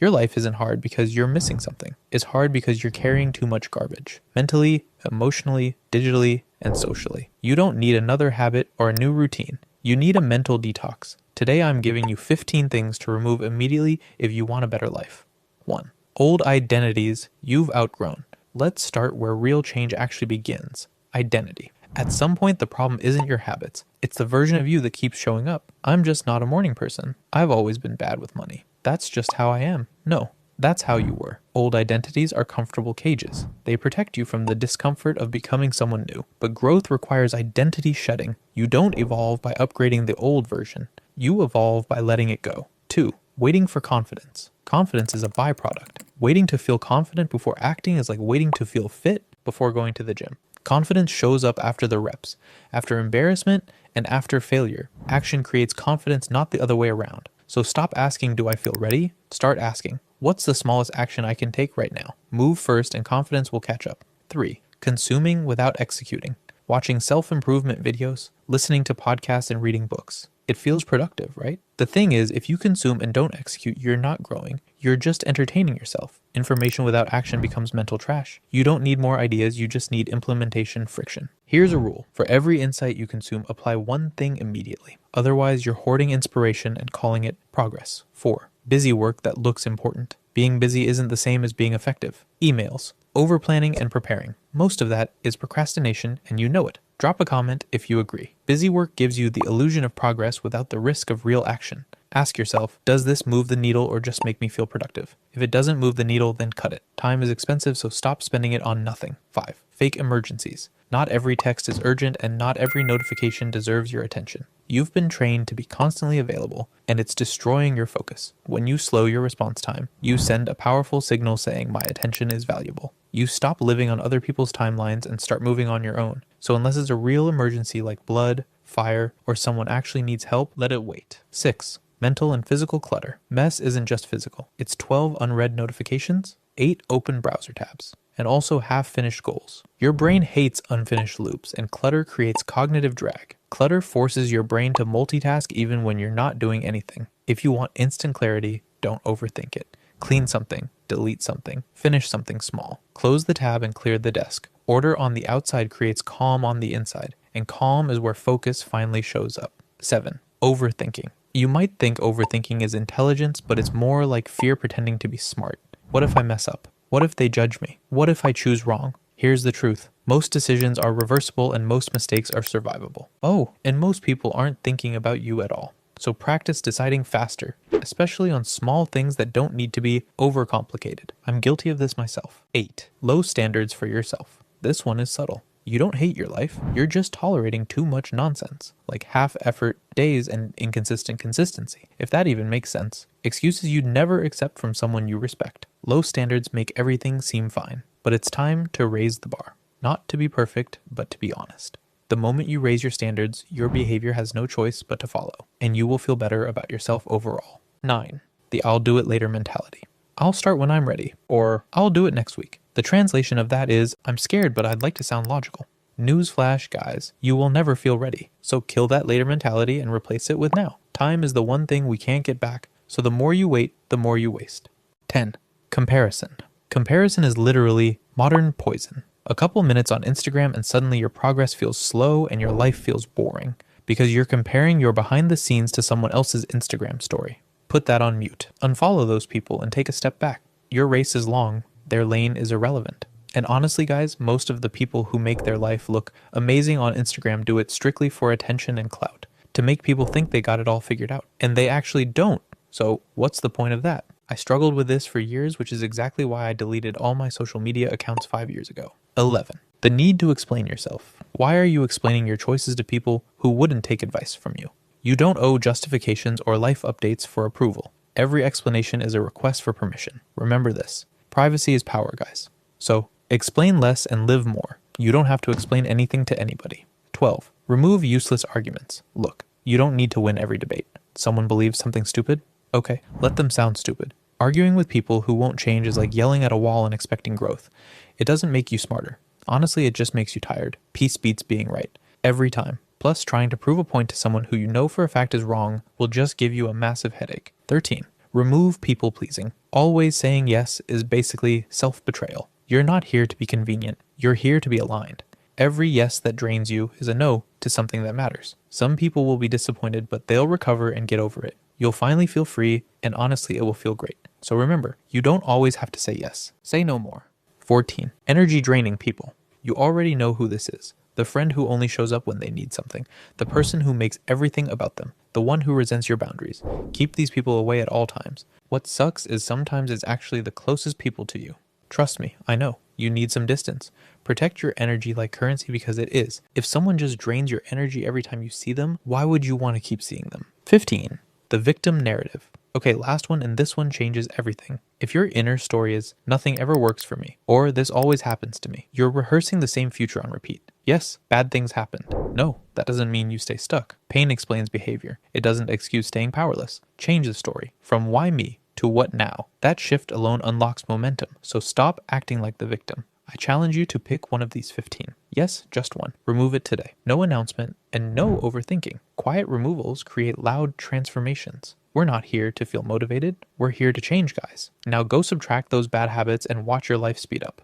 Your life isn't hard because you're missing something. It's hard because you're carrying too much garbage. Mentally, emotionally, digitally, and socially. You don't need another habit or a new routine. You need a mental detox. Today I'm giving you 15 things to remove immediately if you want a better life. 1. Old identities you've outgrown. Let's start where real change actually begins. Identity. At some point, the problem isn't your habits. It's the version of you that keeps showing up. I'm just not a morning person. I've always been bad with money. That's just how I am. No, that's how you were. Old identities are comfortable cages. They protect you from the discomfort of becoming someone new. But growth requires identity shedding. You don't evolve by upgrading the old version. You evolve by letting it go. 2. Waiting for confidence. Confidence is a byproduct. Waiting to feel confident before acting is like waiting to feel fit before going to the gym. Confidence shows up after the reps, after embarrassment, and after failure. Action creates confidence, not the other way around. So stop asking, do I feel ready? Start asking, what's the smallest action I can take right now? Move first and confidence will catch up. 3. Consuming without executing. Watching self-improvement videos, listening to podcasts, and reading books. It feels productive, right? The thing is, if you consume and don't execute, you're not growing. You're just entertaining yourself. Information without action becomes mental trash. You don't need more ideas, you just need implementation friction. Here's a rule. For every insight you consume, apply one thing immediately. Otherwise, you're hoarding inspiration and calling it progress. 4. Busy work that looks important. Being busy isn't the same as being effective. Emails, overplanning, and preparing. Most of that is procrastination, and you know it. Drop a comment if you agree. Busy work gives you the illusion of progress without the risk of real action. Ask yourself, does this move the needle or just make me feel productive? If it doesn't move the needle, then cut it. Time is expensive, so stop spending it on nothing. 5. Fake emergencies. Not every text is urgent and not every notification deserves your attention. You've been trained to be constantly available, and it's destroying your focus. When you slow your response time, you send a powerful signal saying my attention is valuable. You stop living on other people's timelines and start moving on your own. So unless it's a real emergency like blood, fire, or someone actually needs help, let it wait. 6. Mental and physical clutter. Mess isn't just physical. It's 12 unread notifications, 8 open browser tabs, and also half-finished goals. Your brain hates unfinished loops, and clutter creates cognitive drag. Clutter forces your brain to multitask even when you're not doing anything. If you want instant clarity, don't overthink it. Clean something, delete something, finish something small. Close the tab and clear the desk. Order on the outside creates calm on the inside, and calm is where focus finally shows up. 7. Overthinking. You might think overthinking is intelligence, but it's more like fear pretending to be smart. What if I mess up? What if they judge me? What if I choose wrong? Here's the truth. Most decisions are reversible and most mistakes are survivable. Oh, and most people aren't thinking about you at all. So practice deciding faster, especially on small things that don't need to be overcomplicated. I'm guilty of this myself. 8. Low standards for yourself. This one is subtle. You don't hate your life, you're just tolerating too much nonsense, like half-effort days and inconsistent consistency, if that even makes sense. Excuses you'd never accept from someone you respect. Low standards make everything seem fine, but it's time to raise the bar. Not to be perfect, but to be honest. The moment you raise your standards, your behavior has no choice but to follow, and you will feel better about yourself overall. 9. The I'll do it later mentality. I'll start when I'm ready, or I'll do it next week. The translation of that is, I'm scared but I'd like to sound logical. Newsflash, guys, you will never feel ready. So kill that later mentality and replace it with now. Time is the one thing we can't get back, so the more you wait, the more you waste. 10. Comparison. Comparison is literally modern poison. A couple minutes on Instagram and suddenly your progress feels slow and your life feels boring because you're comparing your behind the scenes to someone else's Instagram story. Put that on mute. Unfollow those people and take a step back. Your race is long, their lane is irrelevant. And honestly, guys, most of the people who make their life look amazing on Instagram do it strictly for attention and clout, to make people think they got it all figured out. And they actually don't. So what's the point of that? I struggled with this for years, which is exactly why I deleted all my social media accounts 5 years ago. 11. The need to explain yourself. Why are you explaining your choices to people who wouldn't take advice from you? You don't owe justifications or life updates for approval. Every explanation is a request for permission. Remember this. Privacy is power, guys. So, explain less and live more. You don't have to explain anything to anybody. 12. Remove useless arguments. Look, you don't need to win every debate. Someone believes something stupid? Okay, let them sound stupid. Arguing with people who won't change is like yelling at a wall and expecting growth. It doesn't make you smarter. Honestly, it just makes you tired. Peace beats being right. Every time. Plus, trying to prove a point to someone who you know for a fact is wrong will just give you a massive headache. 13. Remove people pleasing. Always saying yes is basically self-betrayal. You're not here to be convenient. You're here to be aligned. Every yes that drains you is a no to something that matters. Some people will be disappointed, but they'll recover and get over it. You'll finally feel free, and honestly, it will feel great. So remember, you don't always have to say yes. Say no more. 14. Energy draining people. You already know who this is. The friend who only shows up when they need something. The person who makes everything about them. The one who resents your boundaries. Keep these people away at all times. What sucks is sometimes it's actually the closest people to you. Trust me, I know. You need some distance. Protect your energy like currency because it is. If someone just drains your energy every time you see them, why would you want to keep seeing them? 15. The victim narrative. Okay, last one, and this one changes everything. If your inner story is, nothing ever works for me, or this always happens to me, you're rehearsing the same future on repeat. Yes, bad things happened. No, that doesn't mean you stay stuck. Pain explains behavior. It doesn't excuse staying powerless. Change the story from why me to what now. That shift alone unlocks momentum, so stop acting like the victim. I challenge you to pick one of these 15. Yes, just one. Remove it today. No announcement and no overthinking. Quiet removals create loud transformations. We're not here to feel motivated. We're here to change, guys. Now go subtract those bad habits and watch your life speed up.